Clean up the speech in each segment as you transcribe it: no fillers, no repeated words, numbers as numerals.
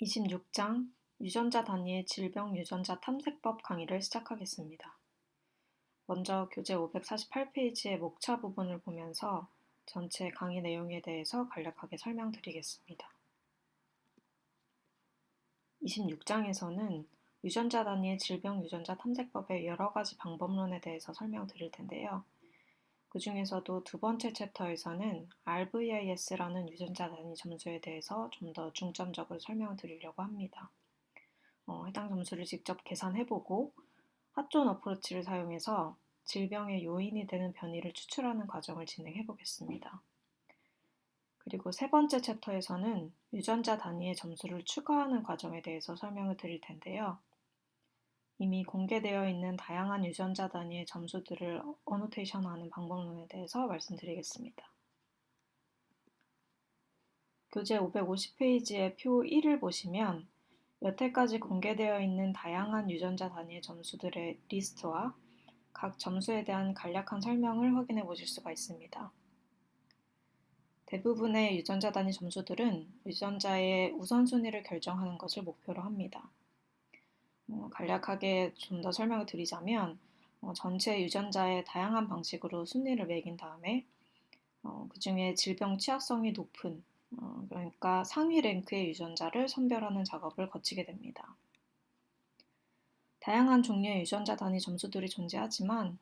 26장 유전자 단위의 질병 유전자 탐색법 강의를 시작하겠습니다. 먼저 교재 548페이지의 목차 부분을 보면서 전체 강의 내용에 대해서 간략하게 설명드리겠습니다. 26장에서는 유전자 단위의 질병 유전자 탐색법의 여러 가지 방법론에 대해서 설명드릴 텐데요. 그 중에서도 두 번째 챕터에서는 RVIS라는 유전자 단위 점수에 대해서 좀 더 중점적으로 설명을 드리려고 합니다. 해당 점수를 직접 계산해보고 핫존 어프로치를 사용해서 질병의 요인이 되는 변이를 추출하는 과정을 진행해보겠습니다. 그리고 세 번째 챕터에서는 유전자 단위의 점수를 추가하는 과정에 대해서 설명을 드릴 텐데요. 이미 공개되어 있는 다양한 유전자 단위의 점수들을 어노테이션하는 방법론에 대해서 말씀드리겠습니다. 교재 550페이지의 표 1을 보시면 여태까지 공개되어 있는 다양한 유전자 단위의 점수들의 리스트와 각 점수에 대한 간략한 설명을 확인해 보실 수가 있습니다. 대부분의 유전자 단위 점수들은 유전자의 우선순위를 결정하는 것을 목표로 합니다. 간략하게 좀 더 설명을 드리자면 전체 유전자의 다양한 방식으로 순위를 매긴 다음에 그 중에 질병 취약성이 높은 그러니까 상위 랭크의 유전자를 선별하는 작업을 거치게 됩니다. 다양한 종류의 유전자 단위 점수들이 존재하지만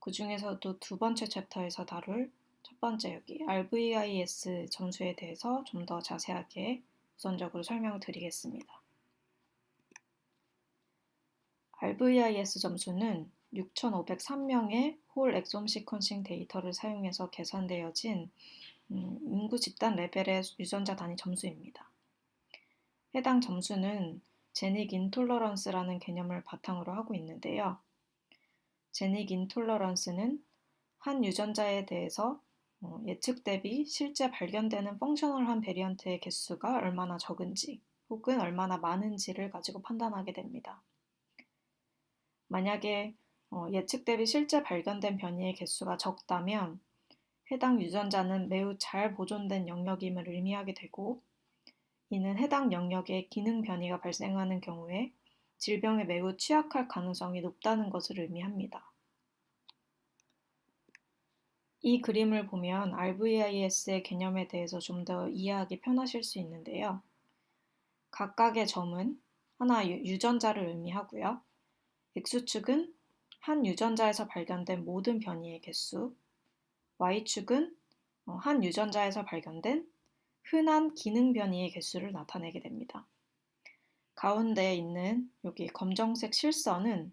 그 중에서도 두 번째 챕터에서 다룰 첫 번째 여기 RVIS 점수에 대해서 좀 더 자세하게 우선적으로 설명을 드리겠습니다. RVIS 점수는 6,503명의 홀 엑솜 시퀀싱 데이터를 사용해서 계산되어진 인구 집단 레벨의 유전자 단위 점수입니다. 해당 점수는 제닉 인톨러런스라는 개념을 바탕으로 하고 있는데요. 제닉 인톨러런스는 한 유전자에 대해서 예측 대비 실제 발견되는 펑셔널한 베리언트의 개수가 얼마나 적은지 혹은 얼마나 많은지를 가지고 판단하게 됩니다. 만약에 예측 대비 실제 발견된 변이의 개수가 적다면 해당 유전자는 매우 잘 보존된 영역임을 의미하게 되고 이는 해당 영역에 기능 변이가 발생하는 경우에 질병에 매우 취약할 가능성이 높다는 것을 의미합니다. 이 그림을 보면 RVIS의 개념에 대해서 좀 더 이해하기 편하실 수 있는데요. 각각의 점은 하나 유전자를 의미하고요. X축은 한 유전자에서 발견된 모든 변이의 개수, Y축은 한 유전자에서 발견된 흔한 기능 변이의 개수를 나타내게 됩니다. 가운데에 있는 여기 검정색 실선은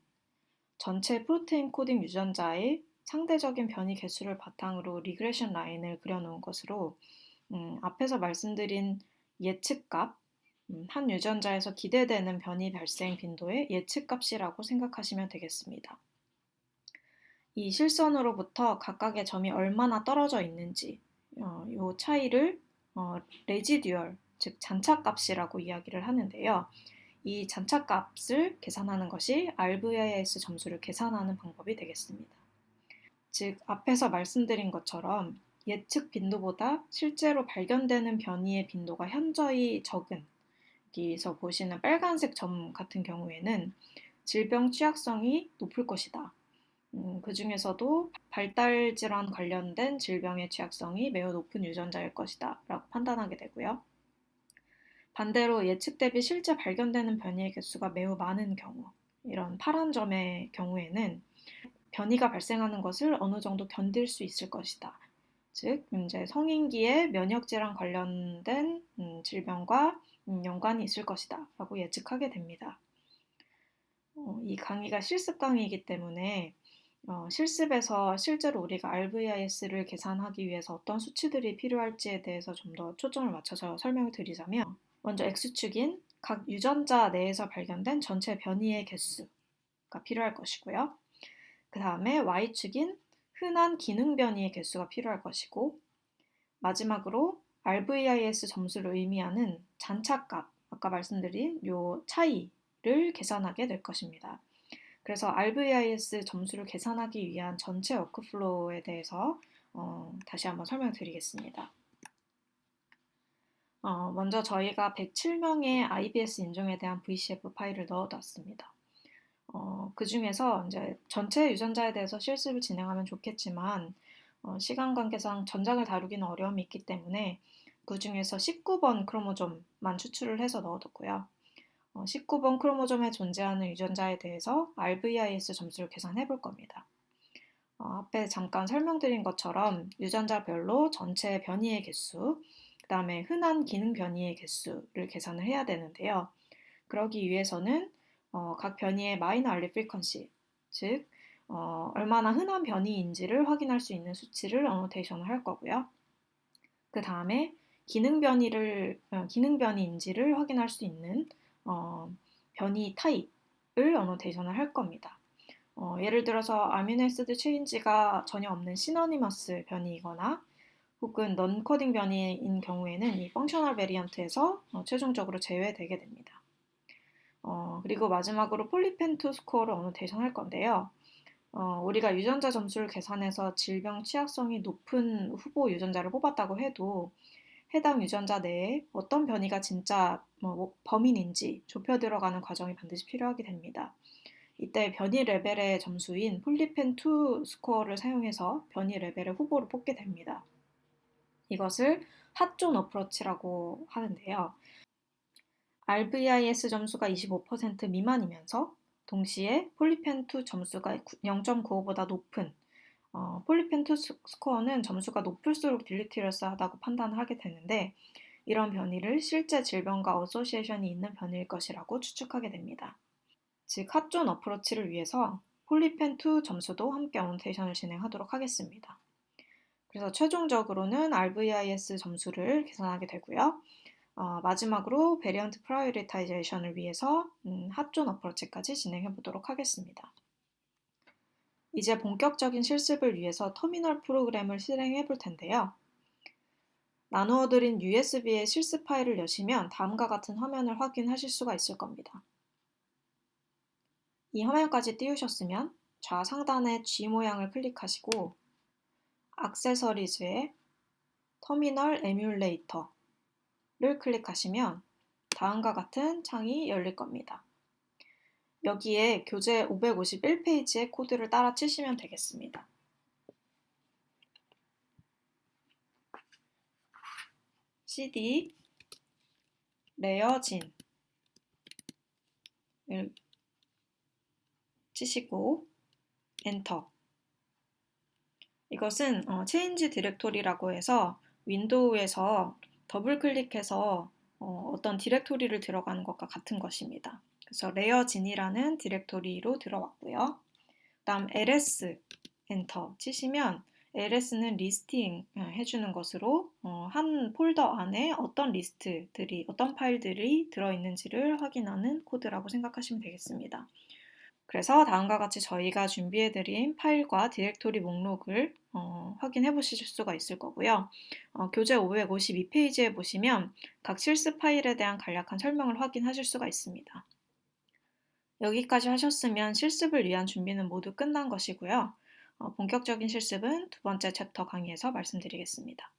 전체 프로테인 코딩 유전자의 상대적인 변이 개수를 바탕으로 리그레션 라인을 그려놓은 것으로 앞에서 말씀드린 예측값, 한 유전자에서 기대되는 변이 발생 빈도의 예측값이라고 생각하시면 되겠습니다. 이 실선으로부터 각각의 점이 얼마나 떨어져 있는지 이 차이를 레지듀얼, 즉 잔차값이라고 이야기를 하는데요. 이 잔차값을 계산하는 것이 RVIS 점수를 계산하는 방법이 되겠습니다. 즉 앞에서 말씀드린 것처럼 예측 빈도보다 실제로 발견되는 변이의 빈도가 현저히 적은 여기서 보시는 빨간색 점 같은 경우에는 질병 취약성이 높을 것이다. 그 중에서도 발달 질환 관련된 질병의 취약성이 매우 높은 유전자일 것이다 라고 판단하게 되고요. 반대로 예측 대비 실제 발견되는 변이의 개수가 매우 많은 경우, 이런 파란 점의 경우에는 변이가 발생하는 것을 어느 정도 견딜 수 있을 것이다. 즉, 이제 성인기에 면역질환 관련된 질병과 연관이 있을 것이다 라고 예측하게 됩니다. 이 강의가 실습 강의이기 때문에 실습에서 실제로 우리가 RVIS를 계산하기 위해서 어떤 수치들이 필요할지에 대해서 좀 더 초점을 맞춰서 설명을 드리자면 먼저 X축인 각 유전자 내에서 발견된 전체 변이의 개수가 필요할 것이고요. 그 다음에 Y축인 흔한 기능 변이의 개수가 필요할 것이고 마지막으로 RVIS 점수를 의미하는 잔차값, 아까 말씀드린 요 차이를 계산하게 될 것입니다. 그래서 RVIS 점수를 계산하기 위한 전체 워크플로우에 대해서 다시 한번 설명드리겠습니다. 먼저 저희가 107명의 IBS 인종에 대한 VCF 파일을 넣어놨습니다. 그중에서 이제 전체 유전자에 대해서 실습을 진행하면 좋겠지만 시간 관계상 전장을 다루기는 어려움이 있기 때문에 그중에서 19번 크로모좀만 추출을 해서 넣어뒀고요. 19번 크로모좀에 존재하는 유전자에 대해서 RVIS 점수를 계산해 볼 겁니다. 앞에 잠깐 설명드린 것처럼 유전자별로 전체 변이의 개수, 그 다음에 흔한 기능 변이의 개수를 계산을 해야 되는데요. 그러기 위해서는 각 변이의 마이너 알릴 프리퀀시, 즉 얼마나 흔한 변이인지를 확인할 수 있는 수치를 어노테이션을 할 거고요. 그 다음에 기능 변이인지를 확인할 수 있는 변이 타입을 어노테이션을 할 겁니다. 예를 들어서 아미노애시드 체인지가 전혀 없는 시너니머스 변이이거나 혹은 넌코딩 변이인 경우에는 이 펑셔널 베리언트에서 최종적으로 제외되게 됩니다. 그리고 마지막으로 폴리펜2 스코어를 어노테이션 할 건데요. 우리가 유전자 점수를 계산해서 질병 취약성이 높은 후보 유전자를 뽑았다고 해도 해당 유전자 내에 어떤 변이가 진짜 범인인지 좁혀 들어가는 과정이 반드시 필요하게 됩니다. 이때 변이 레벨의 점수인 폴리펜2 스코어를 사용해서 변이 레벨의 후보를 뽑게 됩니다. 이것을 핫존 어프로치라고 하는데요. RVIS 점수가 25% 미만이면서 동시에 폴리펜2 점수가 0.95보다 높은 폴리펜2 스코어는 점수가 높을수록 딜리티러스하다고 판단을 하게 되는데 이런 변이를 실제 질병과 어소시에이션이 있는 변이일 것이라고 추측하게 됩니다. 즉 핫존 어프로치를 위해서 폴리펜2 점수도 함께 어노테이션을 진행하도록 하겠습니다. 그래서 최종적으로는 RVIS 점수를 계산하게 되고요. 마지막으로 베리언트 프라이오리타이제이션을 위해서 핫존 어프로치까지 진행해 보도록 하겠습니다. 이제 본격적인 실습을 위해서 터미널 프로그램을 실행해 볼 텐데요. 나누어드린 USB의 실습 파일을 여시면 다음과 같은 화면을 확인하실 수가 있을 겁니다. 이 화면까지 띄우셨으면 좌상단의 G 모양을 클릭하시고 액세서리즈의 터미널 에뮬레이터를 클릭하시면 다음과 같은 창이 열릴 겁니다. 여기에 교재 551페이지의 코드를 따라 치시면 되겠습니다. cd 레어진을 치시고 엔터. 이것은 체인지 디렉토리라고 해서 윈도우에서 더블 클릭해서 어떤 디렉토리를 들어가는 것과 같은 것입니다. 그래서 레어진이라는 디렉토리로 들어왔고요. 다음 ls 엔터 치시면 ls는 리스팅 해주는 것으로 한 폴더 안에 어떤 리스트들이 어떤 파일들이 들어있는지를 확인하는 코드라고 생각하시면 되겠습니다. 그래서 다음과 같이 저희가 준비해드린 파일과 디렉토리 목록을 확인해 보실 수가 있을 거고요. 교재 552페이지에 보시면 각 실습 파일에 대한 간략한 설명을 확인하실 수가 있습니다. 여기까지 하셨으면 실습을 위한 준비는 모두 끝난 것이고요. 본격적인 실습은 두 번째 챕터 강의에서 말씀드리겠습니다.